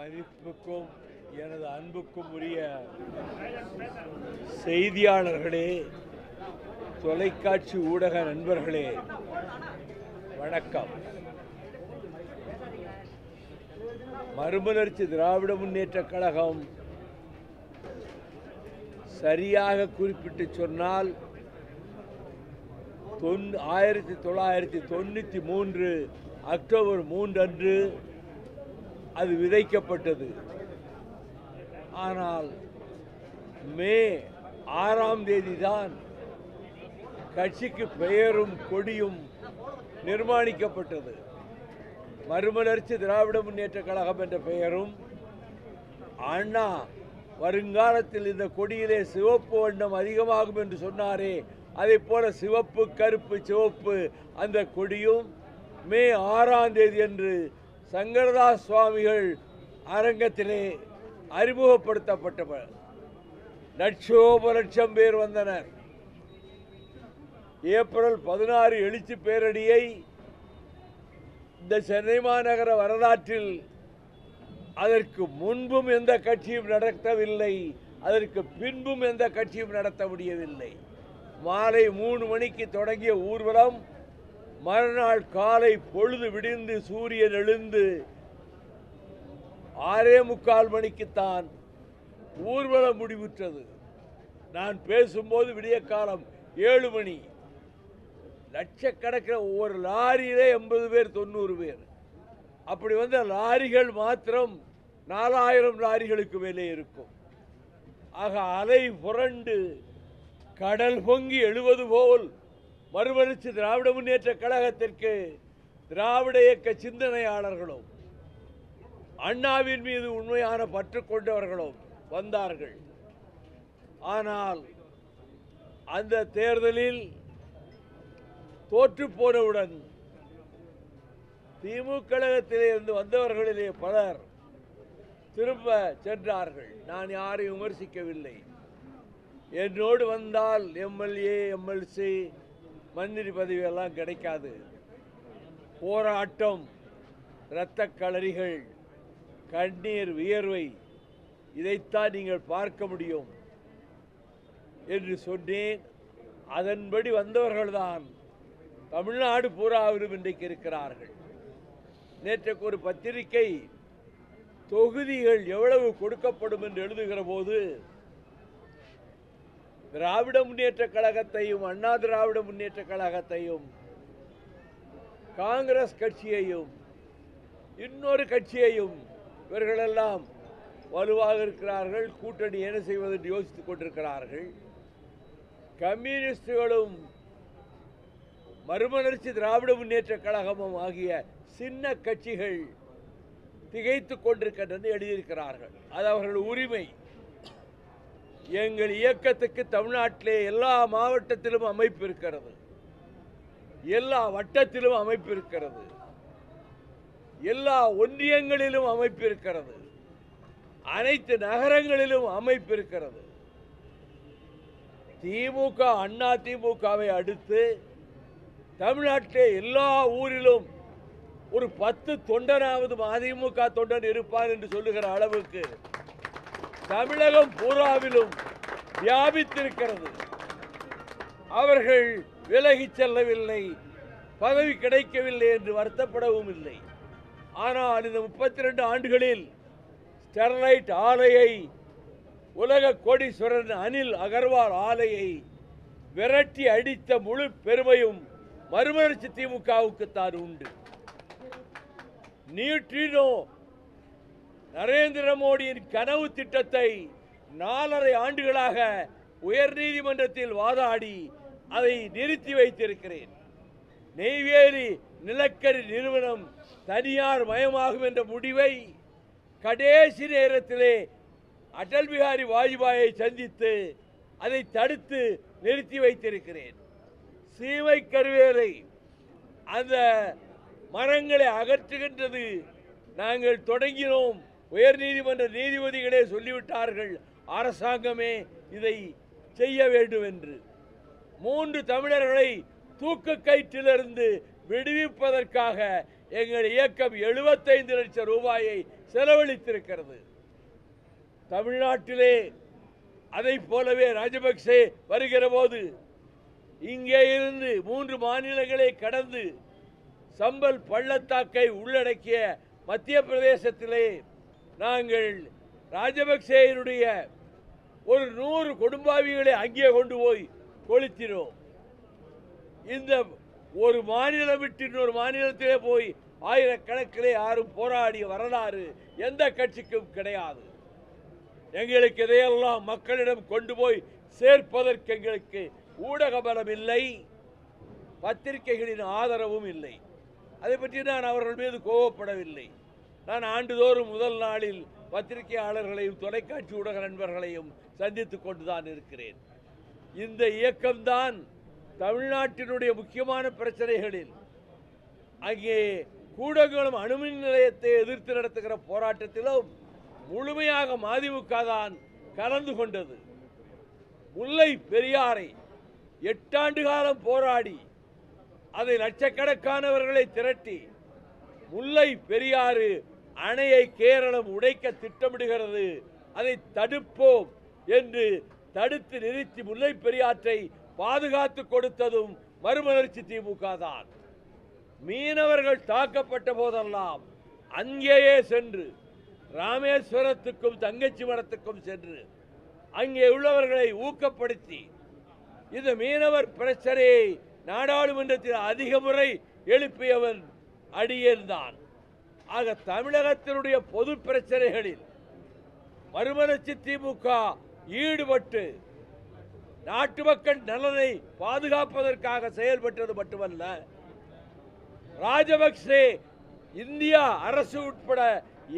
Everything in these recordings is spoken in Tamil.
மதிப்புக்கும் எனது அன்புக்கும் உரிய செய்தியாளர்களே, தொலைக்காட்சி ஊடக நண்பர்களே, வணக்கம். மறுமலர்ச்சி திராவிட முன்னேற்றக் கழகம் சரியாக குறிப்பிட்டு சொன்னால் 1993 அக்டோபர் 3 அன்று அது விதைக்கப்பட்டது. ஆனால் மே 6ஆம் தேதி தான் கட்சிக்கு பெயரும் கொடியும் நிர்மாணிக்கப்பட்டது. மறுமலர்ச்சி திராவிட முன்னேற்றக் கழகம் என்ற பெயரும், அண்ணா வருங்காலத்தில் இந்த கொடியிலே சிவப்பு வண்ணம் அதிகமாகும் என்று சொன்னாரே, அதை போல சிவப்பு, கருப்பு, சிவப்பு அந்த கொடியும் மே 6ஆம் தேதி அன்று சங்கரதாஸ் சுவாமிகள் அரங்கத்திலே அறிமுகப்படுத்தப்பட்ட லட்சோபலட்சம் பேர் வந்தனர். ஏப்ரல் 16 எழுச்சி பேரணியை இந்த சென்னை மாநகர வரலாற்றில் அதற்கு முன்பும் எந்த கட்சியும் நடத்தவில்லை, அதற்கு பின்பும் எந்த கட்சியும் நடத்த முடியவில்லை. மாலை 3 மணிக்கு தொடங்கிய ஊர்வலம் மறுநாள் காலை பொழுது விடிந்து சூரியன் எழுந்து 6:45 மணிக்குத்தான் ஊர்வலம் முடிவுற்றது. நான் பேசும்போது விடிய காலம் 7 மணி. லட்சக்கணக்கில் ஒவ்வொரு லாரியிலே 80 பேர் 90 பேர் அப்படி வந்த லாரிகள் மாத்திரம் 4000 லாரிகளுக்கு மேலே இருக்கும். ஆக அலை புரண்டு கடல் பொங்கி எழுவது போல் மறுமலர்ச்சி திராவிட முன்னேற்ற கழகத்திற்கு திராவிட இயக்க சிந்தனையாளர்களும் அண்ணாவின் மீது உண்மையான பற்று கொண்டவர்களும் வந்தார்கள். ஆனால் அந்த தேர்தலில் தோற்று போனவுடன் திமுக கழகத்திலே இருந்து வந்தவர்களிலே பலர் திரும்ப சென்றார்கள். நான் யாரையும் விமர்சிக்கவில்லை. என்னோடு வந்தால் எம்எல்ஏ, எம்எல்சி, மந்திரி பதவியெல்லாம் கிடைக்காது. போராட்டம், இரத்த களரிகள், கண்ணீர், வியர்வை, இதைத்தான் நீங்கள் பார்க்க முடியும் என்று சொன்னேன். அதன்படி வந்தவர்கள்தான் தமிழ்நாடு பூராவிலும் இன்றைக்கு இருக்கிறார்கள். நேற்றுக்கு ஒரு பத்திரிகை தொகுதிகள் எவ்வளவு கொடுக்கப்படும் என்று எழுதுகிற போது திராவிட முன்னேற்ற கழகத்தையும், அண்ணா திராவிட முன்னேற்ற கழகத்தையும், காங்கிரஸ் கட்சியையும், இன்னொரு கட்சியையும், இவர்களெல்லாம் வலுவாக இருக்கிறார்கள், கூட்டணி என்ன செய்வது என்று யோசித்துக் கொண்டிருக்கிறார்கள். கம்யூனிஸ்டுகளும் மறுமலர்ச்சி திராவிட முன்னேற்ற கழகமும் ஆகிய சின்ன கட்சிகள் திகைத்துக் கொண்டிருக்கின்றன எழுதியிருக்கிறார்கள். அது அவர்கள் உரிமை. எங்கள் இயக்கத்துக்கு தமிழ்நாட்டிலே எல்லா மாவட்டத்திலும் அமைப்பு இருக்கிறது, எல்லா வட்டத்திலும் அமைப்பு இருக்கிறது, எல்லா ஒன்றியங்களிலும் அமைப்பு இருக்கிறது, அனைத்து நகரங்களிலும் அமைப்பு இருக்கிறது. திமுக, அண்ணா திமுகவை அடுத்து தமிழ்நாட்டிலே எல்லா ஊரிலும் ஒரு 10 தொண்டனாவது அதிமுக தொண்டன் இருப்பார் என்று சொல்லுகிற அளவுக்கு தமிழகம் பூராவிலும் வியாபித்திருக்கிறது. அவர்கள் விலகி செல்லவில்லை, பதவி கிடைக்கவில்லை என்று வருத்தப்படவும் இல்லை. ஆனால் இந்த 32 ஆண்டுகளில் ஸ்டெர்லைட் ஆலையை, உலக கோடீஸ்வரன் அனில் அகர்வால் ஆலையை விரட்டி அடித்த முழு பெருமையும் மறுமலர்ச்சி திமுகவுக்குத்தான் உண்டு. நியூட்ரினோ நரேந்திர மோடியின் கனவு திட்டத்தை 4.5 ஆண்டுகளாக உயர்நீதிமன்றத்தில் வாதாடி அதை நிறுத்தி வைத்திருக்கிறேன். நெய்வேலி நிலக்கரி நிறுவனம் தனியார் மயமாகும் என்ற முடிவை கடைசி நேரத்திலே அடல் பிஹாரி வாஜ்பாயை சந்தித்து அதை தடுத்து நிறுத்தி வைத்திருக்கிறேன். சீமை கருவேலை அந்த மரங்களை அகற்றுகின்றது நாங்கள் தொடங்கினோம். உயர்நீதிமன்ற நீதிபதிகளே சொல்லிவிட்டார்கள், அரசாங்கமே இதை செய்ய வேண்டும் என்று. 3 தமிழர்களை தூக்கு கயிற்றிலிருந்து விடுவிப்பதற்காக எங்கள் இயக்கம் 75 லட்சம் ரூபாயை செலவழித்திருக்கிறது. தமிழ்நாட்டிலே அதை போலவே ராஜபக்சே வருகிற போது இங்கே இருந்து 3 மாநிலங்களை கடந்து சம்பல் பள்ளத்தாக்கை உள்ளடக்கிய மத்திய பிரதேசத்திலே நாங்கள் ராஜபக்சேயினுடைய ஒரு 100 கொடும்பாவிகளை அங்கே கொண்டு போய் கொளுத்தினோம். இந்த ஒரு மாநிலம் விட்டு இன்னொரு மாநிலத்திலே போய் ஆயிரக்கணக்கிலே யாரும் போராடிய வரலாறு எந்த கட்சிக்கும் கிடையாது. எங்களுக்கு இதையெல்லாம் மக்களிடம் கொண்டு போய் சேர்ப்பதற்கு எங்களுக்கு ஊடக பலம் இல்லை, பத்திரிகைகளின் ஆதரவும் இல்லை. அதை பற்றி நான் அவர்கள் மீது கோபப்படவில்லை. நான் ஆண்டுதோறும் முதல் நாளில் பத்திரிகையாளர்களையும் தொலைக்காட்சி ஊடக நண்பர்களையும் சந்தித்துக் கொண்டுதான் இருக்கிறேன். இந்த இயக்கம்தான் தமிழ்நாட்டினுடைய முக்கியமான பிரச்சனைகளில் அங்கே கூடங்குளம் அணுமின் நிலையத்தை எதிர்த்து நடத்துகிற போராட்டத்திலும் முழுமையாக மதிமுக தான் கலந்து கொண்டது. முல்லை பெரியாரை 8 ஆண்டு காலம் போராடி அதை லட்சக்கணக்கானவர்களை திரட்டி முல்லை பெரியாறு அணையை கேரளம் உடைக்க திட்டமிடுகிறது, அதை தடுப்போம் என்று தடுத்து நிறுத்தி முல்லை பெரியாற்றை பாதுகாத்து கொடுத்ததும் மறுமலர்ச்சி திமுக தான். மீனவர்கள் தாக்கப்பட்ட போதெல்லாம் அங்கேயே சென்று ராமேஸ்வரத்துக்கும் தங்கச்சி மடத்துக்கும் சென்று அங்கே உள்ளவர்களை ஊக்கப்படுத்தி இந்த மீனவர் பிரச்சனையை நாடாளுமன்றத்தில் அதிக முறை எழுப்பியவன் அடியேன் தான். ஆக தமிழகத்தினுடைய பொது பிரச்சனைகளில் மறுமலர்ச்சி திமுக ஈடுபட்டு நாட்டு மக்கள் நலனை பாதுகாப்பதற்காக செயல்பட்டது மட்டுமல்ல, ராஜபக்சே இந்தியா அரசு உட்பட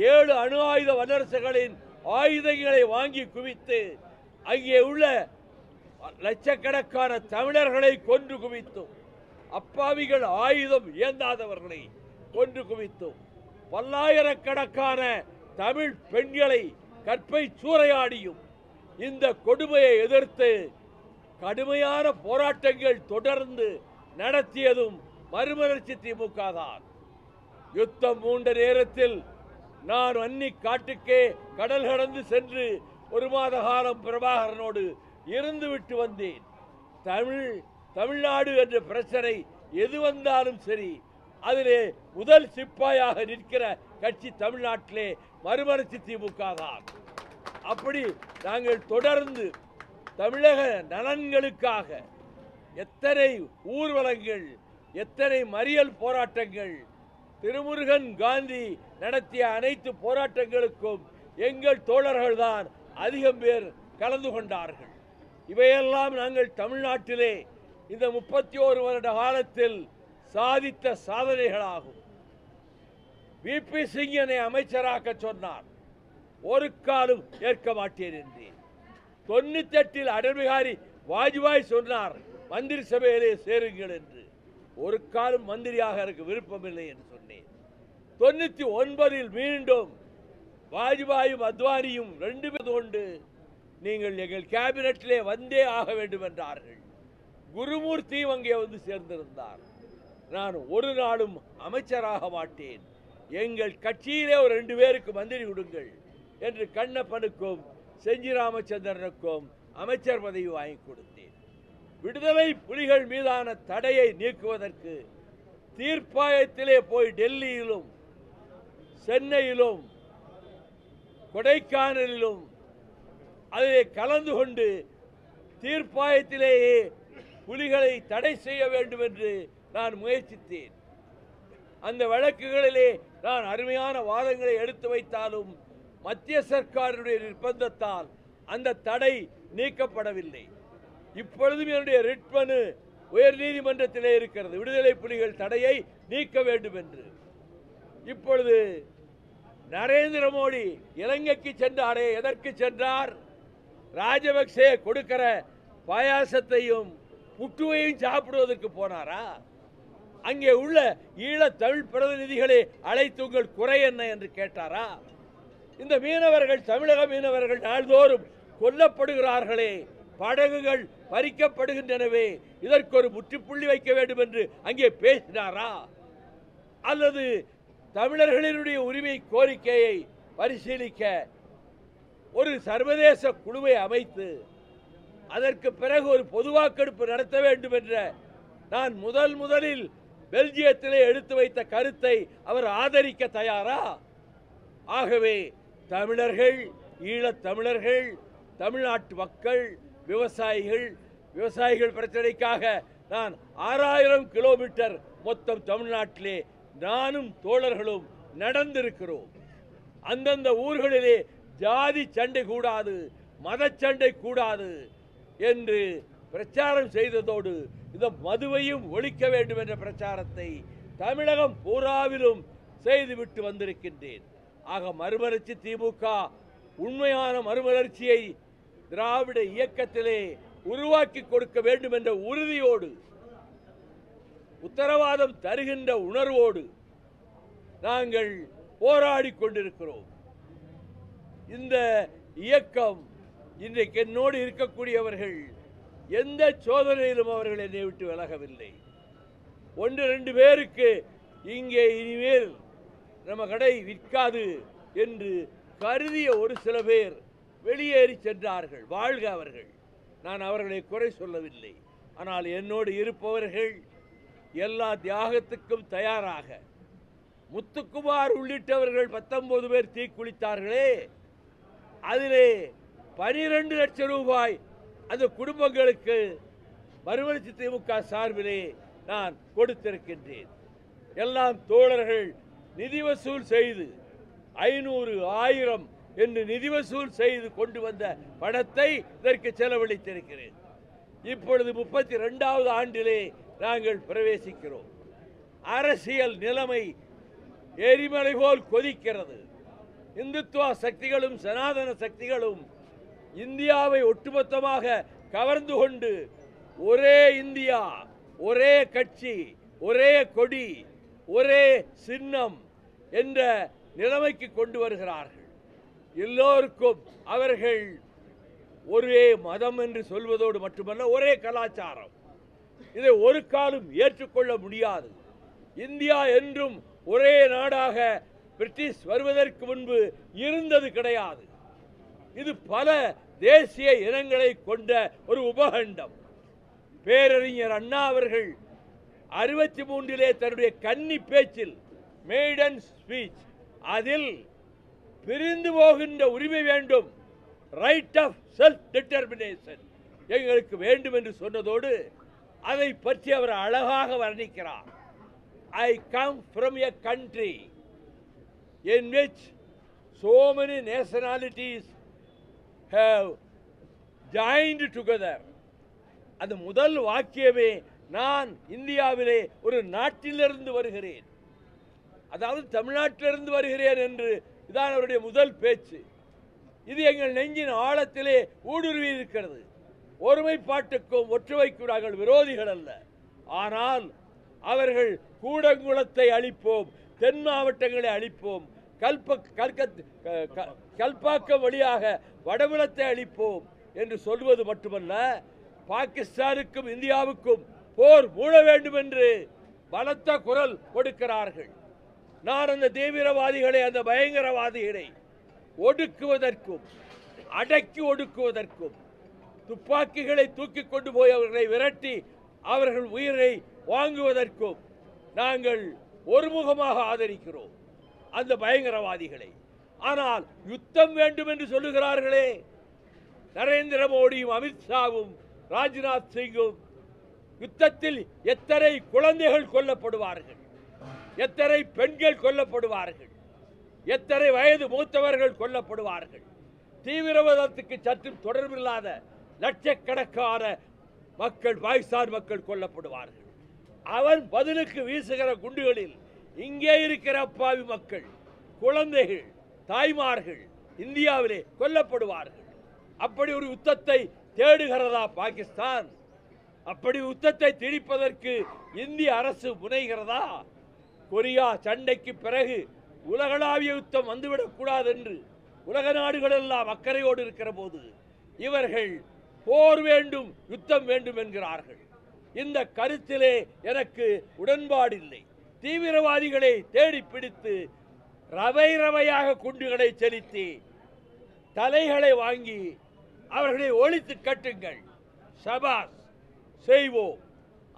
7 அணு ஆயுத வல்லரசுகளின் ஆயுதங்களை வாங்கி குவித்து அங்கே உள்ள லட்சக்கணக்கான தமிழர்களை கொன்று குவித்தும், அப்பாவிகள் ஆயுதம் ஏந்தாதவர்களை கொன்று குவித்தும், பல்லாயிரக்கணக்கான தமிழ் பெண்களை கற்பை சூறையாடியும் இந்த கொடுமையை எதிர்த்து கடுமையான போராட்டங்கள் தொடர்ந்து நடத்தியதும் மறுமலர்ச்சி திமுக தான். யுத்தம் மூண்ட நேரத்தில் நான் அன்னி காட்டுக்கே கடல் கடந்து சென்று 1 மாத காலம் பிரபாகரனோடு இருந்துவிட்டு வந்தேன். தமிழ்நாடு என்ற பிரச்சனை எது வந்தாலும் சரி அதிலே முதல் சிப்பாயாக நிற்கிற கட்சி தமிழ்நாட்டிலே மறுமலர்ச்சி திமுக தான். அப்படி நாங்கள் தொடர்ந்து தமிழக நலன்களுக்காக எத்தனை ஊர்வலங்கள், எத்தனை மறியல் போராட்டங்கள், திருமுருகன் காந்தி நடத்திய அனைத்து போராட்டங்களுக்கும் எங்கள் தோழர்கள் தான் அதிகம் பேர் கலந்து கொண்டார்கள். இவையெல்லாம் நாங்கள் தமிழ்நாட்டிலே இந்த 31 வருட காலத்தில் சாதித்த சாதனைகளாகும். விபி சிங் என்னை அமைச்சராக்க சொன்னார், ஒரு காலம் ஏற்க மாட்டேன் என்றேன். 98 அடல் பிகாரி வாஜ்பாய் சொன்னார், மந்திரி சபையிலே சேருங்கள் என்று. ஒரு காலம் மந்திரியாக எனக்கு விருப்பமில்லை என்று சொன்னேன். 99 மீண்டும் வாஜ்பாயும் அத்வானியும் 2 பேர் கொண்டு நீங்கள் எங்கள் கேபினட்டிலே வந்தே ஆக வேண்டும் என்றார்கள். குருமூர்த்தியும் அங்கே வந்து சேர்ந்திருந்தார். நான் ஒரு நாளும் அமைச்சராக மாட்டேன், எங்கள் கட்சியிலே ஒரு 2 பேருக்கு மந்திரி கொடுங்கள் என்று கண்ணப்பனுக்கும் செஞ்சி ராமச்சந்திரனுக்கும் அமைச்சர் பதவி வாங்கி கொடுத்தேன். விடுதலை புலிகள் மீதான தடையை நீக்குவதற்கு தீர்ப்பாயத்திலே போய் டெல்லியிலும் சென்னையிலும் கொடைக்கானலிலும் அதிலே கலந்து கொண்டு தீர்ப்பாயத்திலேயே புலிகளை தடை செய்ய வேண்டும் என்று நான் முயற்சித்தேன். அந்த வழக்குகளிலே நான் அருமையான வாதங்களை எடுத்து வைத்தாலும் மத்திய சர்க்காருடைய நிர்பந்தத்தால் அந்த தடை நீக்கப்படவில்லை. இப்பொழுதும் என்னுடைய ரிட் மனு உயர் நீதிமன்றத்திலே இருக்கிறது, விடுதலை புலிகள் தடையை நீக்க வேண்டும் என்று. இப்பொழுது நரேந்திர மோடி இலங்கைக்கு சென்றாரே, எதற்கு சென்றார்? ராஜபக்சே கொடுக்கிற பாயாசத்தையும் புட்டுவையும் சாப்பிடுவதற்கு போனாரா? அங்கே உள்ள ஈழத் தமிழ் பிரதிநிதிகளை அழைத்து உங்கள் குறை என்ன என்று கேட்டாரா? இந்த மீனவர்கள், தமிழக மீனவர்கள் நாள்தோறும் கொல்லப்படுகிறார்களே, படகுகள் பறிக்கப்படுகின்றனவே, இதற்கு ஒரு முற்றுப்புள்ளி வைக்க வேண்டும் என்று அங்கே பேசினாரா? அல்லது தமிழர்களினுடைய உரிமை கோரிக்கையை பரிசீலிக்க ஒரு சர்வதேச குழுவை அமைத்து அதற்கு பிறகு ஒரு பொது வாக்கெடுப்பு நடத்த வேண்டும் என்ற நான் முதலில் பெல்ஜியத்திலே எடுத்து வைத்த கருத்தை அவர் ஆதரிக்க தயாரா? ஆகவே தமிழர்கள், ஈழத் தமிழர்கள், தமிழ்நாட்டு மக்கள், விவசாயிகள் பிரச்சனைக்காக நான் 6000 கிலோமீட்டர் மொத்தம் தமிழ்நாட்டிலே நானும் தோழர்களும் நடந்திருக்கிறோம். அந்தந்த ஊர்களிலே ஜாதி சண்டை கூடாது, மத சண்டை கூடாது என்று பிரச்சாரம் செய்ததோடு இந்த மதுவையும் ஒழிக்க வேண்டும் என்ற பிரச்சாரத்தை தமிழகம் பூராவிலும் செய்துவிட்டு வந்திருக்கின்றேன். ஆக மறுமலர்ச்சி திமுக உண்மையான மறுமலர்ச்சியை திராவிட இயக்கத்திலே உருவாக்கி கொடுக்க வேண்டும் என்ற உறுதியோடு, உத்தரவாதம் தருகின்ற உணர்வோடு நாங்கள் போராடி கொண்டிருக்கிறோம். இந்த இயக்கம் இன்றைக்கு என்னோடு இருக்கக்கூடியவர்கள் எந்த சோதனையிலும் அவர்கள் என்னை விட்டு விலகவில்லை. 1-2 பேருக்கு இங்கே இனிமேல் நம்ம கடை விற்காது என்று கருதிய ஒரு சில பேர் வெளியேறி சென்றார்கள். வாழ்க அவர்கள். நான் அவர்களை குறை சொல்லவில்லை. ஆனால் என்னோடு இருப்பவர்கள் எல்லா தியாகத்துக்கும் தயாராக, முத்துக்குமார் உள்ளிட்டவர்கள் 19 பேர் தீக்குளித்தார்களே, அதிலே 12 லட்சம் ரூபாய் அந்த குடும்பங்களுக்கு மறுமலர்ச்சி திமுக சார்பிலே நான் கொடுத்திருக்கின்றேன். எல்லாம் தோழர்கள் நிதி வசூல் செய்து 500, 1000 என்று நிதி வசூல் செய்து கொண்டு வந்த பணத்தை இதற்கு செலவழித்திருக்கிறேன். இப்பொழுது 32வது ஆண்டிலே நாங்கள் பிரவேசிக்கிறோம். அரசியல் நிலைமை எரிமலை போல் கொதிக்கிறது. இந்துத்துவ சக்திகளும் சனாதன சக்திகளும் இந்தியாவை ஒட்டுமொத்தமாக கவர்ந்து கொண்டு ஒரே இந்தியா, ஒரே கட்சி, ஒரே கொடி, ஒரே சின்னம் என்ற நிலைமைக்கு கொண்டு வருகிறார்கள். எல்லோருக்கும் அவர்கள் ஒரே மதம் என்று சொல்வதோடு மட்டுமல்ல, ஒரே கலாச்சாரம். இதை ஒரு காலம் ஏற்றுக்கொள்ள முடியாது. இந்தியா என்றும் ஒரே நாடாக பிரிட்டிஷ் வருவதற்கு முன்பு இருந்தது கிடையாது. இது பல தேசிய இனங்களை கொண்ட ஒரு உபகண்டம். பேரறிஞர் அண்ணா அவர்கள் 63 தன்னுடைய கன்னி பேச்சில், மேடன் ஸ்பீச், அதில் பிரிந்து போகின்ற உரிமை வேண்டும், ரைட் ஆஃப் செல்ஃப் டிட்டர்மினேஷன் எங்களுக்கு வேண்டும் என்று சொன்னதோடு அதை பற்றி அவர் அழகாக வர்ணிக்கிறார். I come from a country in which so many nationalities have joined together. அந்த முதல் வாக்கியமே நான் இந்தியாவிலே ஒரு நாட்டிலிருந்து வருகிறேன், அதாவது தமிழ்நாட்டிலிருந்து வருகிறேன் என்று இதான் அவருடைய முதல் பேச்சு. இது எங்கள் நெஞ்சின் ஆழத்திலே ஊடுருவி இருக்கிறது. ஒருமைப்பாட்டுக்கும் ஒற்றுமைக்கும் நாங்கள் விரோதிகள் அல்ல. ஆனால் அவர்கள் கூடங்குளத்தை அழிப்போம், தென் மாவட்டங்களை அழிப்போம், கல்பாக்கம் வழியாக வடபுலத்தை அழிப்போம் என்று சொல்வது மட்டுமல்ல, பாகிஸ்தானுக்கும் இந்தியாவுக்கும் போர் மூட வேண்டும் என்று பலத்த குரல் கொடுக்கிறார்கள். நான் அந்த தீவிரவாதிகளை, அந்த பயங்கரவாதிகளை ஒடுக்குவதற்கும் அடக்கி ஒடுக்குவதற்கும் துப்பாக்கிகளை தூக்கி கொண்டு போய் அவர்களை விரட்டி அவர்கள் உயிரை வாங்குவதற்கும் நாங்கள் ஒருமுகமாக ஆதரிக்கிறோம் அந்த பயங்கரவாதிகளை. ஆனால் யுத்தம் வேண்டும் என்று சொல்லுகிறார்களே, நரேந்திர மோடியும் அமித்ஷாவும் ராஜ்நாத் சிங்கும், யுத்தத்தில் எத்தனை குழந்தைகள் கொல்லப்படுவார்கள், எத்தனை பெண்கள் கொல்லப்படுவார்கள், எத்தனை வயது மூத்தவர்கள் கொல்லப்படுவார்கள், தீவிரவாதத்துக்கு சற்றும் தொடர்பில்லாத லட்சக்கணக்கான மக்கள், பாகிஸ்தான் மக்கள் கொல்லப்படுவார்கள். அவன் பதிலுக்கு வீசுகிற குண்டுகளில் இங்கே இருக்கிற அப்பாவி மக்கள், குழந்தைகள், தாய்மார்கள் இந்தியாவிலே கொல்லப்படுவார்கள். அப்படி ஒரு யுத்தத்தை தேடுகிறதா பாகிஸ்தான்? அப்படி யுத்தத்தை திணிப்பதற்கு இந்திய அரசு முனைகிறதா? கொரியா சண்டைக்கு பிறகு உலகளாவிய யுத்தம் வந்துவிடக்கூடாது என்று உலக நாடுகள் எல்லாம் அக்கறையோடு இருக்கிற போது இவர்கள் போர் வேண்டும், யுத்தம் வேண்டும் என்கிறார்கள். இந்த கருத்திலே எனக்கு உடன்பாடில்லை. தீவிரவாதிகளை தேடி பிடித்து ரவை ரவையாக குண்டுகளை செலுத்தி தலைகளை வாங்கி அவர்களை ஒழித்து கட்டுங்கள். ஷபாஸ், செய்வோம்.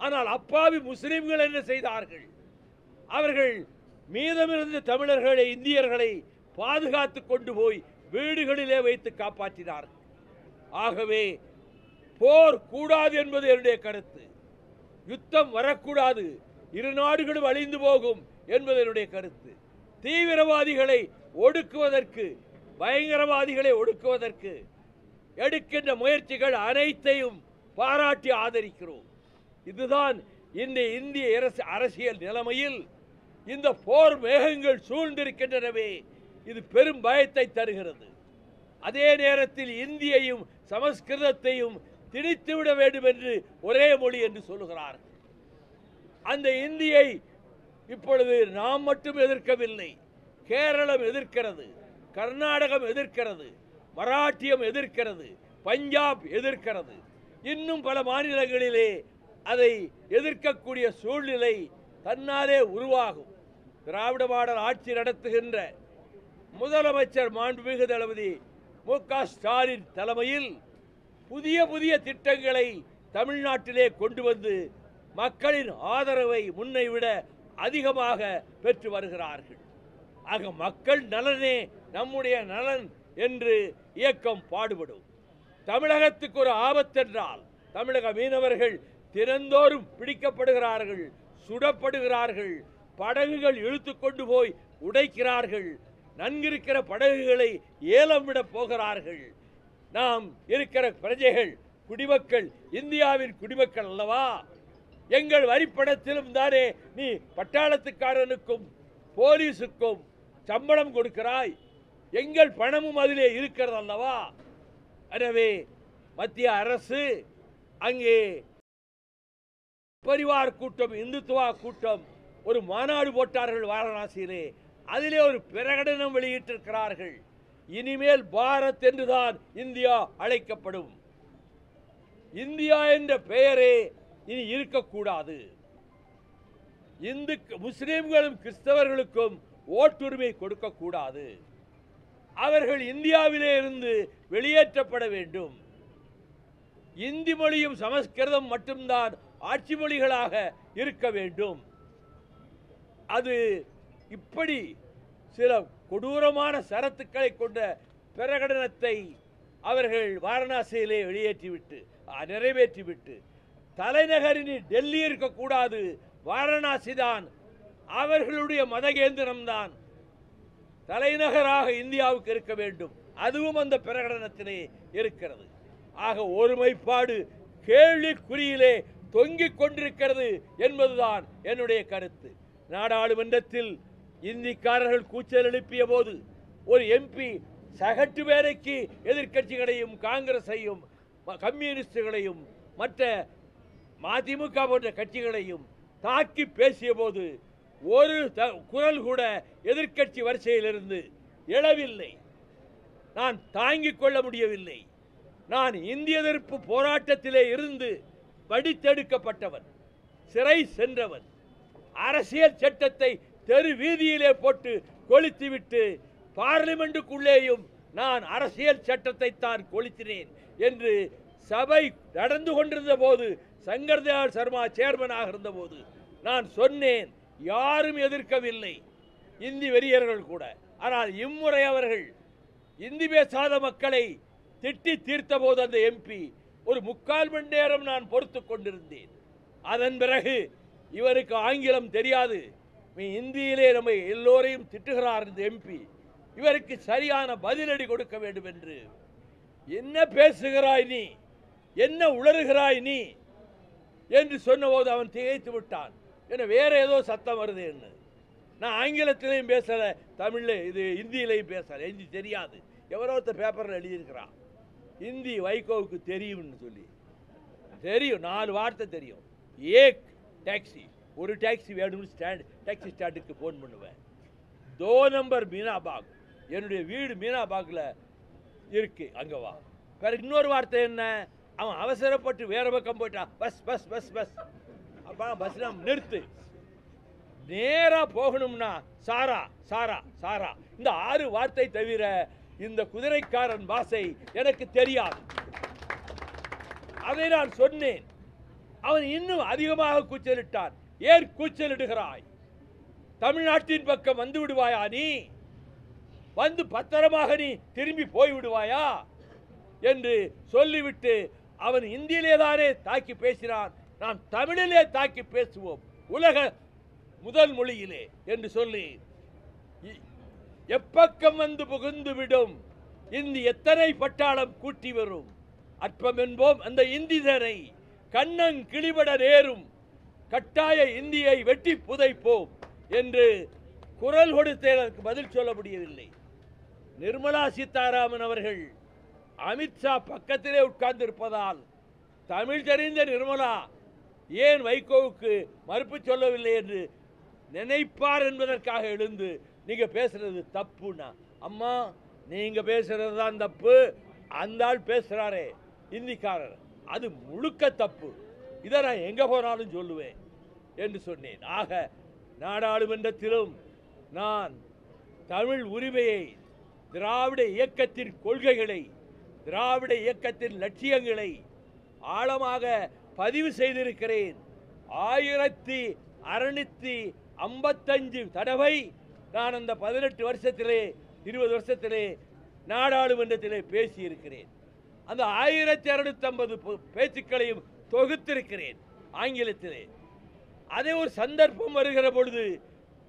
ஆனால் அப்பாவி முஸ்லிம்கள் என்ன செய்தார்கள்? அவர்கள் மீதமிருந்த தமிழர்களை, இந்தியர்களை பாதுகாத்து கொண்டு போய் வீடுகளிலே வைத்து காப்பாற்றினார்கள். ஆகவே போர் கூடாது என்பது என்னுடைய கருத்து. யுத்தம் வரக்கூடாது, இரு நாடுகளும் அழிந்து போகும் என்பது என்னுடைய கருத்து. தீவிரவாதிகளை ஒடுக்குவதற்கு, பயங்கரவாதிகளை ஒடுக்குவதற்கு எடுக்கின்ற முயற்சிகள் அனைத்தையும் பாராட்டி ஆதரிக்கிறோம். இதுதான் இந்திய அரசியல் நிலைமையில் இந்த போர் மேகங்கள் சூழ்ந்திருக்கின்றனவே, இது பெரும் பயத்தை தருகிறது. அதே நேரத்தில் இந்தியையும் சமஸ்கிருதத்தையும் திணித்துவிட வேண்டும் என்று ஒரே மொழி என்று சொல்லுகிறார்கள். அந்த இந்தியை இப்பொழுது நாம் மட்டும் எதிர்க்கவில்லை, கேரளம் எதிர்க்கிறது, கர்நாடகம் எதிர்க்கிறது, மராட்டியம் எதிர்க்கிறது, பஞ்சாப் எதிர்க்கிறது. இன்னும் பல மாநிலங்களிலே அதை எதிர்க்கக்கூடிய சூழ்நிலை தன்னாலே உருவாகும். திராவிட மாடல் ஆட்சி நடத்துகின்ற முதலமைச்சர் மாண்புமிகு தளபதி மு.க. ஸ்டாலின் தலைமையில் புதிய புதிய திட்டங்களை தமிழ்நாட்டிலே கொண்டு வந்து மக்களின் ஆதரவை முன்னை விட அதிகமாக பெற்று வருகிறார்கள். ஆக மக்கள் நலனே நம்முடைய நலன் என்று இயக்கம் பாடுபடும். தமிழகத்துக்கு ஒரு ஆபத்தென்றால் தமிழக மீனவர்கள் தினந்தோறும் பிடிக்கப்படுகிறார்கள், சுடப்படுகிறார்கள், படகுகள் இழுத்து கொண்டு போய் உடைக்கிறார்கள், நன்கிருக்கிற படகுகளை ஏலம் விட போகிறார்கள். நாம் இருக்கிற பிரஜைகள், குடிமக்கள் இந்தியாவின் குடிமக்கள் அல்லவா? எங்கள் வரிப்படத்திலும் தானே நீ பட்டாளத்துக்காரனுக்கும் போலீஸுக்கும் சம்பளம் கொடுக்கிறாய், எங்கள் பணமும் அதிலே இருக்கிறது அல்லவா? எனவே மத்திய அரசு அங்கே பரிவார் கூட்டம், இந்துத்துவா கூட்டம் ஒரு மாநாடு போட்டார்கள் வாரணாசியிலே. அதிலே ஒரு பிரகடனம் வெளியிட்டிருக்கிறார்கள். இனிமேல் பாரத் என்றுதான் இந்தியா அழைக்கப்படும். இந்தியா என்ற பெயரே இனி இருக்கக்கூடாது. முஸ்லிம்களும் கிறிஸ்தவர்களுக்கும் ஓட்டுரிமை கொடுக்கக்கூடாது. அவர்கள் இந்தியாவிலே இருந்து வெளியேற்றப்பட வேண்டும். இந்தி மொழியும் சமஸ்கிருதம் மட்டும்தான் ஆட்சி மொழிகளாக இருக்க வேண்டும். அது இப்படி சில கொடூரமான சரத்துக்களை கொண்ட பிரகடனத்தை அவர்கள் வாரணாசியிலே வெளியேற்றிவிட்டு நிறைவேற்றிவிட்டு தலைநகரின் டெல்லி இருக்கக்கூடாது, வாரணாசி தான் அவர்களுடைய மதகேந்திரம்தான் தலைநகராக இந்தியாவுக்கு இருக்க வேண்டும். அதுவும் அந்த பிரகடனத்திலே இருக்கிறது. ஆக ஒருமைப்பாடு கேள்விக்குறியிலே தொங்கிக் கொண்டிருக்கிறது என்பதுதான் என்னுடைய கருத்து. நாடாளுமன்றத்தில் இந்திக்காரர்கள் கூச்சல் எழுப்பிய போது ஒரு எம்பி சகட்டு வேலைக்கு எதிர்க்கட்சிகளையும் காங்கிரஸையும் கம்யூனிஸ்டுகளையும் மற்ற மதிமுக போன்ற கட்சிகளையும் தாக்கி பேசிய போது ஒரு குரல் கூட எதிர்க்கட்சி வரிசையிலிருந்து எழவில்லை. நான் தாங்கிக் கொள்ள முடியவில்லை. நான் இந்திய எதிர்ப்பு போராட்டத்திலே இருந்து வடித்தெடுக்கப்பட்டவன், சிறை சென்றவன், அரசியல் சட்டத்தை தெரு வீதியிலே போட்டு கொளுத்திவிட்டு பார்லிமெண்ட்டுக்குள்ளேயும் நான் அரசியல் சட்டத்தை தான் கொளுத்தினேன் என்று சபை நடந்து கொண்டிருந்த போது, சங்கர் தயாள் சர்மா சேர்மனாக இருந்த போது நான் சொன்னேன். யாரும் எதிர்க்கவில்லை, இந்தி வெறியர்கள் கூட. ஆனால் இம்முறை அவர்கள் இந்தி பேசாத மக்களை திட்டி தீர்த்த போது அந்த எம்பி ஒரு 3/4 மணி நேரம் நான் பொறுத்து கொண்டிருந்தேன். அதன் பிறகு இவருக்கு ஆங்கிலம் தெரியாது, இந்தியிலே நம்ம எல்லோரையும் திட்டுகிறார் இந்த எம்பி, இவருக்கு சரியான பதிலடி கொடுக்க வேண்டும் என்று. என்ன பேசுகிறாய் நீ, என்ன உளறுகிறாய் நீ என்று சொன்னபோது அவன் திகைத்து விட்டான். என்ன வேற ஏதோ சத்தம் வருது என்ன. நான் ஆங்கிலத்திலையும் பேசல, தமிழ்ல இது இந்தியிலையும் பேசல, ஹிந்தி தெரியாது. எவரோ ஒருத்தர் பேப்பரில் எழுதியிருக்கிறான் ஹிந்தி வைகோவுக்கு தெரியும்னு சொல்லி. தெரியும், 4 வார்த்தை தெரியும். ஏக் டாக்ஸி, ஒரு டாக்ஸி வேணும்னு டாக்ஸி ஸ்டாண்டுக்கு ஃபோன் பண்ணுவேன். 2 நம்பர் மீனாபாக், என்னுடைய வீடு மீனாபாக்கில் இருக்கு, அங்கே வா. பிறகு இன்னொரு வார்த்தை என்ன, அவன் அவசரப்பட்டு வேற பக்கம் போயிட்டான், பஸ் பஸ் பஸ் பஸ், அப்போ பஸ் நிறுத்து. நேரா போகணும்னா சாரா சாரா சாரா இந்த 6 வார்த்தை தவிர இந்த குதிரைக்காரன் பாஷை எனக்கு தெரியாது. அதை நான் சொன்னேன். அவன் இன்னும் அதிகமாக கூச்சலிட்டான். ஏன் கூச்சலிடுகிறாய்? தமிழ்நாட்டின் பக்கம் வந்து விடுவாயா? நீ வந்து பத்திரமாக நீ திரும்பி போய் விடுவாயா என்று சொல்லிவிட்டு அவன் இந்தியிலே தானே தாக்கி பேசினான். நாம் தமிழிலே தாக்கி பேசுவோம், உலக முதல் மொழியிலே என்று சொல்லி எப்பக்கம் வந்து புகுந்து விடும் இந்தி எத்தனை பட்டாளம் கூட்டி வரும் அற்பம் என்போம் அந்த இந்திதரை கண்ணங் கிளிபட நேரும் கட்டாய இந்தியை வெட்டி புதைப்போம் என்று குரல் கொடுத்ததற்கு பதில் சொல்ல முடியவில்லை. நிர்மலா சீதாராமன் அவர்கள் அமித்ஷா பக்கத்திலே உட்கார்ந்து இருப்பதால் தமிழ் தெரிந்த நிர்மலா ஏன் வைகோவுக்கு மறுப்பு சொல்லவில்லை என்று நினைப்பார் என்பதற்காக எழுந்து நீங்க பேசுறது தப்புனா, அம்மா நீங்க பேசுறது தான் தப்பு, அந்த ஆள் பேசுறாரே இந்திக்காரர் அது முழுக்க தப்பு, இதை நான் எங்க போனாலும் சொல்லுவேன் என்று சொன்னேன். ஆக நாடாளுமன்றத்திலும் நான் தமிழ் உரிமையை, திராவிட இயக்கத்தின் கொள்கைகளை, திராவிட இயக்கத்தின் லட்சியங்களை ஆழமாக பதிவு செய்திருக்கிறேன். 1655 தடவை நான் அந்த 18 வருஷத்திலே 20 வருஷத்திலே நாடாளுமன்றத்திலே பேசியிருக்கிறேன். அந்த 1650 பேச்சுக்களையும் தொகுத்திருக்கிறேன் ஆங்கிலத்திலே. அதே ஒரு சந்தர்ப்பம் வருகிற பொழுது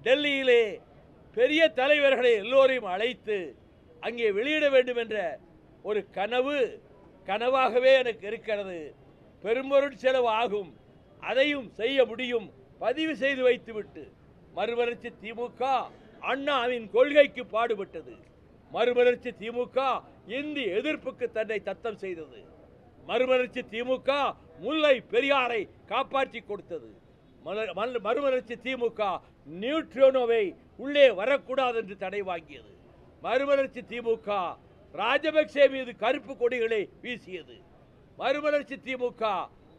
டெல்லியிலே பெரிய தலைவர்களை எல்லோரையும் அழைத்து அங்கே வெளியிட வேண்டும் என்ற ஒரு கனவாகவே எனக்கு இருக்கிறது. பெரும்பொருள் செலவு ஆகும், அதையும் செய்ய முடியும். பதிவு செய்து வைத்துவிட்டு மறுமலர்ச்சி திமுக அண்ணாவின் கொள்கைக்கு பாடுபட்டது. மறுமலர்ச்சி திமுக இந்தி எதிர்ப்புக்கு தன்னை தத்தம் செய்தது. மறுமலர்ச்சி திமுக முல்லை பெரியாரை காப்பாற்றி கொடுத்தது. மறுமலர்ச்சி திமுக நியூட்ரோனோவை உள்ளே வரக்கூடாது என்று தடை வாங்கியது. மறுமலர்ச்சி திமுக ராஜபக்சே மீது கருப்பு கொடிகளை வீசியது. மறுமலர்ச்சி திமுக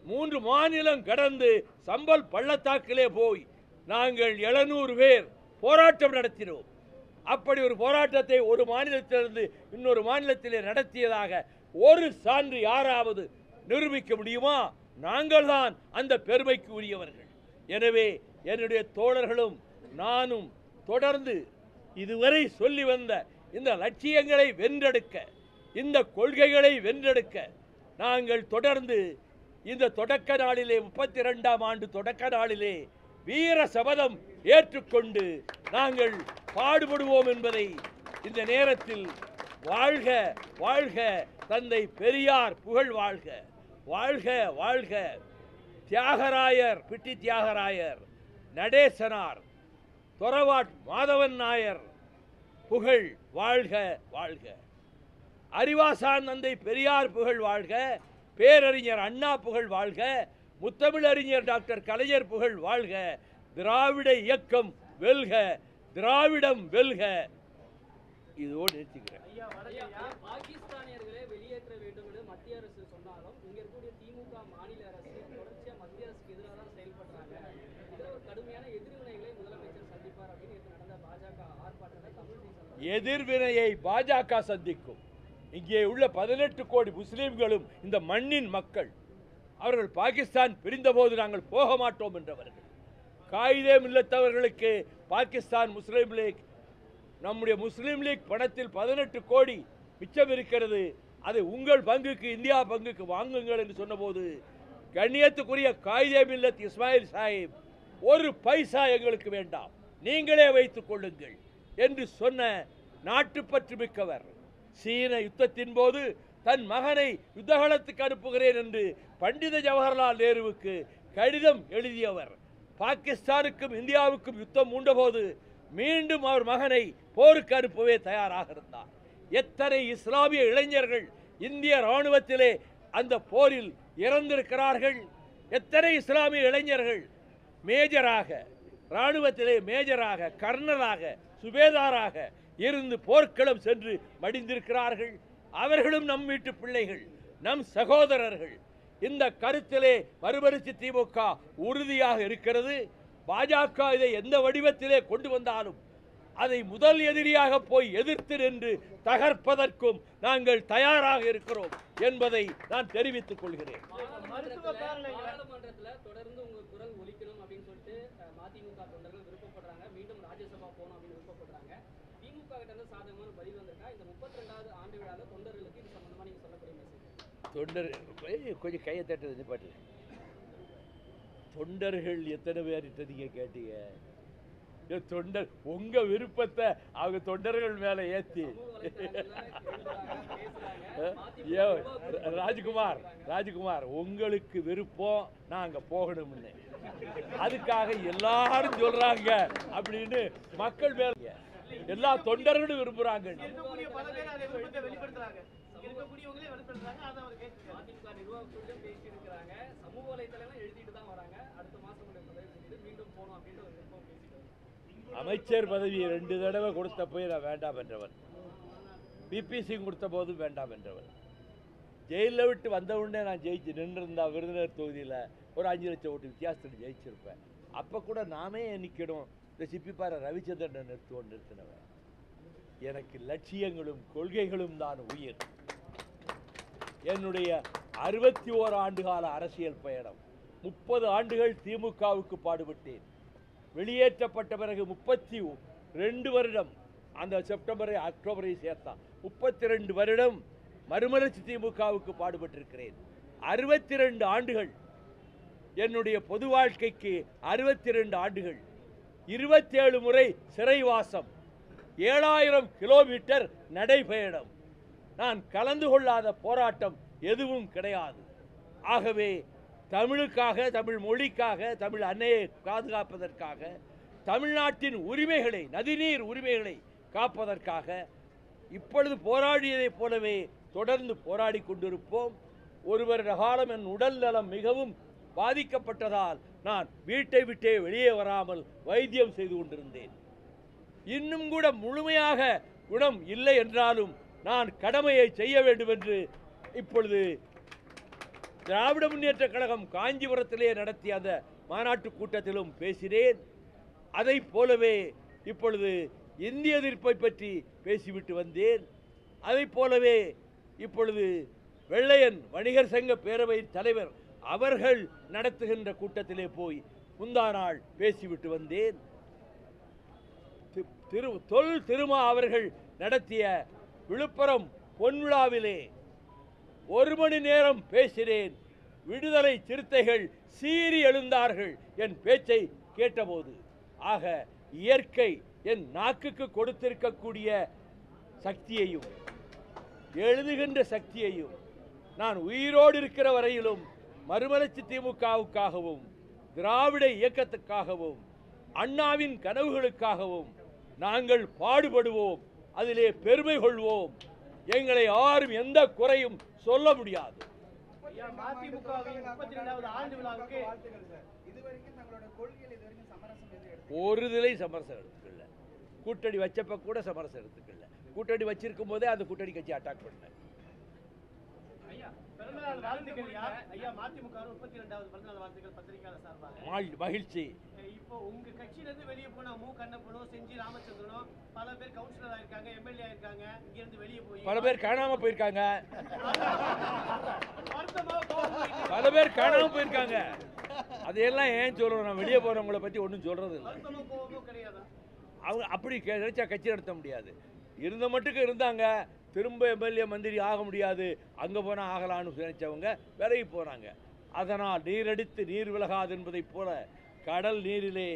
3 மாநிலம் கடந்து சம்பல் பள்ளத்தாக்கிலே போய் நாங்கள் 700 பேர் போராட்டம் நடத்தினோம். அப்படி ஒரு போராட்டத்தை ஒரு மாநிலத்திலிருந்து இன்னொரு மாநிலத்திலே நடத்தியதாக ஒரு சான்று யாராவது நிரூபிக்க முடியுமா? நாங்கள் தான் அந்த பெருமைக்கு உரியவர்கள். எனவே என்னுடைய தோழர்களும் நானும் தொடர்ந்து இதுவரை சொல்லி வந்த இந்த லட்சியங்களை வென்றெடுக்க, இந்த கொள்கைகளை வென்றெடுக்க நாங்கள் தொடர்ந்து இந்த தொடக்க நாளிலே 32ஆம் ஆண்டு தொடக்க நாளிலே வீர சபதம் ஏற்றுக்கொண்டு நாங்கள் பாடுபடுவோம் என்பதை இந்த நேரத்தில் வாழ்க வாழ்க தந்தை பெரியார் புகழ் வாழ்க, வாழ்க வாழ்க தியாகராயர், பிட்டி தியாகராயர், நடேசனார், தொரவாட் மாதவன் நாயர் புகழ் வாழ்க வாழ்க, அறிவாசான் தந்தை பெரியார் புகழ் வாழ்க, பேரறிஞர் அண்ணா புகழ் வாழ்க, முத்தமிழறிஞர் டாக்டர் கலைஞர் புகழ் வாழ்க, திராவிட இயக்கம் வெல்க, திராவிடம் வெல்க. இதோடு நிறுத்திக்கிறேன். பாகிஸ்தானியர்களை வெளியேற்ற வேண்டும் என்று மத்திய அரசு சொன்னாலும் இங்க இருக்கக்கூடிய திமுக மாநில அரசு தொடர்ச்சியா மத்திய அரசுக்கு எதிராக தான் செயல்படுறாங்க. இதுல ஒரு கடுமையான எதிர்வினைகளை முதலமைச்சர் சந்திப்பார் அப்படின்னு நடந்த பாஜக ஆர்ப்பாட்டத்தை தமிழ் எதிர்வினையை பாஜக சந்திக்கும். இங்கே உள்ள 18 கோடி முஸ்லீம்களும் இந்த மண்ணின் மக்கள். அவர்கள் பாகிஸ்தான் பிரிந்தபோது நாங்கள் போக மாட்டோம் என்றவர்கள். காயிதே மில்லத்தவர்களுக்கு பாகிஸ்தான் முஸ்லீம் லீக், நம்முடைய முஸ்லீம் லீக் பணத்தில் 18 கோடி மிச்சம் இருக்கிறது, அது உங்கள் பங்குக்கு, இந்தியா பங்குக்கு வாங்குங்கள் என்று சொன்னபோது கண்ணியத்துக்குரிய காயிதே மில்லத் இஸ்மாயில் சாஹிப் ஒரு பைசா எங்களுக்கு வேண்டாம், நீங்களே வைத்துக் கொள்ளுங்கள் என்று சொன்ன நாட்டுப்பற்று மிக்கவர். சீன யுத்தத்தின் போது தன் மகனை யுத்தகலத்துக்கு அனுப்புகிறேன் என்று பண்டித ஜவஹர்லால் நேருவுக்கு கடிதம் எழுதியவர். பாகிஸ்தானுக்கும் இந்தியாவுக்கும் யுத்தம் மூண்டபோது மீண்டும் அவர் மகனை போருக்கு அனுப்பவே தயாராக இருந்தார். எத்தனை இஸ்லாமிய இளைஞர்கள் இந்திய இராணுவத்திலே அந்த போரில் இறந்திருக்கிறார்கள். எத்தனை இஸ்லாமிய இளைஞர்கள் மேஜராக, இராணுவத்திலே மேஜராக, கர்னலாக, சுபேதாராக இருந்து போர்க்களம் சென்று மடிந்திருக்கிறார்கள். அவர்களும் நம் வீட்டு பிள்ளைகள், நம் சகோதரர்கள். இந்த கருத்திலே மறுமலர்ச்சி திமுக உறுதியாக இருக்கிறது. பாஜக இதை எந்த வடிவத்திலே கொண்டு வந்தாலும் அதை முதல் எதிரியாக போய் எதிர்த்து நின்று தகர்ப்பதற்கும் நாங்கள் தயாராக இருக்கிறோம் என்பதை நான் தெரிவித்துக் கொள்கிறேன். பாராளுமன்றத்தில் தொடர்ந்து உங்க குரல் ஒலிக்கணும் அப்படின்னு சொல்லிட்டு மதிமுக தொண்டர்கள் விருப்பப்படுறாங்க. மீண்டும் ராஜ்யசபா போகணும் அப்படின்னு விருப்பப்படுறாங்க. திமுக கிட்ட இருந்து சாதகமான பதில் வந்திருக்கா? இந்த 32வது ஆண்டு விழாவில் தொண்டர்களுக்கு இது சம்பந்தமா நீங்க சொல்லக்கூடிய மெசேஜ்? தொண்டர் கொஞ்சம் கையை தட்டுறது பாட்டு. தொண்டர்கள் எத்தனை பேர்கிட்ட நீங்க கேட்டீங்க? தொண்டர் உங்க விருப்பத்தை அவங்க தொண்டர்கள் மேல ஏத்தி ராஜ்குமார் உங்களுக்கு விருப்பம் நாங்க போகணும்னு அதுக்காக எல்லாரும் சொல்றாங்க அப்படின்னு மக்கள் மேல எல்லா தொண்டர்களும் விரும்புறாங்க. சமூக வலைதளம் எழுதிட்டு தான் வராங்க. அடுத்த மாசம் மீண்டும் போனோம் அப்படின்னு ஒரு விருப்பம் பேசிட்டு அமைச்சர் பதவியை 2 தடவை கொடுத்த போய் நான் வேண்டாம் என்றவன். பிபிசி கொடுத்த போதும் வேண்டாம் என்றவன். ஜெயிலில் விட்டு வந்த உடனே நான் ஜெயிச்சு நின்றுருந்தா விருதுநகர் தொகுதியில் ஒரு 5 லட்சம் ஓட்டு வித்தியாசத்தில் ஜெயிச்சிருப்பேன். அப்போ கூட நாமே நிற்கணும், இந்த சிப்பிப்பாறை ரவிச்சந்திரனை நிறுத்தினவன். எனக்கு லட்சியங்களும் கொள்கைகளும் தான் உயிர். என்னுடைய 61 ஆண்டுகால அரசியல் பயணம், 30 ஆண்டுகள் திமுகவுக்கு பாடுபட்டேன். வெளியேற்றப்பட்ட பிறகு 32 வருடம், அந்த செப்டம்பரை அக்டோபரை சேர்த்தான் 32 வருடம் மறுமலர்ச்சி திமுகவுக்கு பாடுபட்டிருக்கிறேன். 62 ஆண்டுகள் என்னுடைய பொது வாழ்க்கைக்கு 62 ஆண்டுகள், 27 முறை சிறைவாசம், 7000 கிலோமீட்டர் நடைபயணம். நான் கலந்து கொள்ளாத போராட்டம் எதுவும் கிடையாது. ஆகவே தமிழுக்காக, தமிழ் மொழிக்காக, தமிழ் அன்னையை பாதுகாப்பதற்காக, தமிழ்நாட்டின் உரிமைகளை, நதிநீர் உரிமைகளை காப்பதற்காக இப்பொழுது போராடியதைப் போலவே தொடர்ந்து போராடி கொண்டிருப்போம். ஒரு வருட காலம் என் உடல் நலம் மிகவும் பாதிக்கப்பட்டதால் நான் வீட்டை விட்டே வெளியே வராமல் வைத்தியம் செய்து கொண்டிருந்தேன். இன்னும் கூட முழுமையாக குணம் இல்லை என்றாலும் நான் கடமையை செய்ய வேண்டும் என்று இப்பொழுது திராவிட முன்னேற்ற கழகம் காஞ்சிபுரத்திலே நடத்திய அந்த மாநாட்டு கூட்டத்திலும் பேசினேன். அதை போலவே இப்பொழுது இந்திய எதிர்ப்பை பற்றி பேசிவிட்டு வந்தேன். அதை போலவே இப்பொழுது வெள்ளையன் வணிகர் சங்க பேரவை தலைவர் அவர்கள் நடத்துகின்ற கூட்டத்திலே போய் முந்தா நாள் பேசிவிட்டு வந்தேன். தொல் திருமா அவர்கள் நடத்திய விழுப்புரம் பொன்விழாவிலே 1 மணி நேரம் பேசினேன். விடுதலை சிறுத்தைகள் சீறி எழுந்தார்கள் என் பேச்சை கேட்டபோது. ஆக இயற்கை என் நாக்குக்கு கொடுத்திருக்கக்கூடிய சக்தியையும் எழுதுகின்ற சக்தியையும் நான் உயிரோடு இருக்கிற வரையிலும் மறுமலர்ச்சி திமுகவுக்காகவும் திராவிட இயக்கத்துக்காகவும் அண்ணாவின் கனவுகளுக்காகவும் நாங்கள் பாடுபடுவோம். அதிலே பெருமை கொள்வோம். எங்களை யாரும் எந்த குறையும் சொல்ல முடியாது. ஒரு நிலை சமரசம் எடுத்துக்கல. கூட்டணி வச்சப்ப கூட சமரசம் எடுத்துக்கல. கூட்டணி வச்சிருக்கும் போதே அந்த கூட்டணி கட்சி அட்டாக் பண்ண. மகிழ்ச்சி. இப்போ உங்க கட்சியில இருந்து வெளியே போன மு கண்ணப்பனும் செஞ்சி ராமச்சந்திரனும் பல பேர் கவுன்சிலர் ஆயிருக்காங்க, எம்எல்ஏ ஆயிருக்காங்க. இங்க இருந்து வெளியே போய் பல பேர் காணாம போயிருக்காங்க. பல பேர் காணாம போயிருக்காங்க. அதையெல்லாம் ஏன் சொல்றோம்? நான் வெளியே போறவங்களை பத்தி ஒன்றும் சொல்றது இல்லை. அவங்க அப்படி நினைச்சா கட்சி நடத்த முடியாது. இருந்த மட்டுக்கு இருந்தாங்க. திரும்ப எம்எல்ஏ மந்திரி ஆக முடியாது, அங்கே போனால் ஆகலான்னு நினைச்சவங்க விலகி போனாங்க. அதனால் நீரடித்து நீர் விலகாது என்பதைப் போல கடல் நீரிலே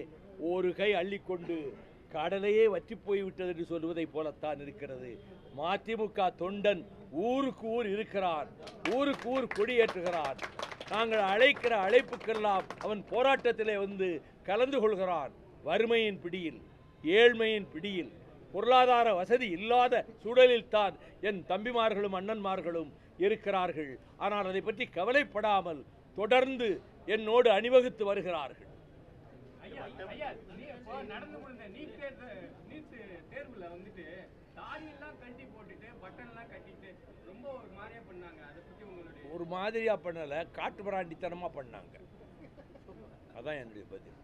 ஒரு கை அள்ளிக்கொண்டு கடலையே வற்றி போய்விட்டது என்று சொல்வதைப் போலத்தான் இருக்கிறது. மதிமுக தொண்டன் ஊருக்கு ஊர் இருக்கிறான், ஊருக்கு ஊர் கொடியேற்றுகிறான். நாங்கள் அழைக்கிற அழைப்புக்கெல்லாம் அவன் போராட்டத்திலே வந்து கலந்து கொள்கிறான். வறுமையின் பிடியில், ஏழ்மையின் பிடியில், பொருளாதார வசதி இல்லாத சூழலில் தான் என் தம்பிமார்களும் அண்ணன்மார்களும் இருக்கிறார்கள். ஆனால் அதை பற்றி கவலைப்படாமல் தொடர்ந்து என்னோடு அணிவகுத்து வருகிறார்கள். நடந்து கொண்ட நீட் தேர்வுல வந்துட்டு தாடியெல்லாம் கட்டி போட்டுட்டு பட்டன்லாம் கட்டிட்டு ரொம்ப ஒரு மாதிரியா பண்ணாங்க. அதை பத்தி உங்களுடைய ஒரு மாதிரியா பண்ணல, காட்டு பிராண்டித்தனமா பண்ணாங்க. அதான் என்னுடைய பதில்.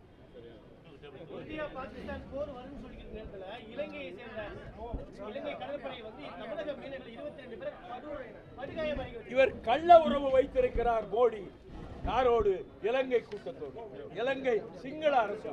இந்தியா பாகிஸ்தான் போர் வரும்னு சொல்லிக்கிற நேரத்துல இலங்கையை சேர்ந்த இலங்கை கடற்படை வந்து தமிழக மீனவர்கள் 22 பேர் படுகாயமாகி இவர் கள்ள உறவு வைத்திருக்கிறார் மோடி. யாரோடு? இலங்கை கூட்டத்தோடு, இலங்கை சிங்கள அரசு.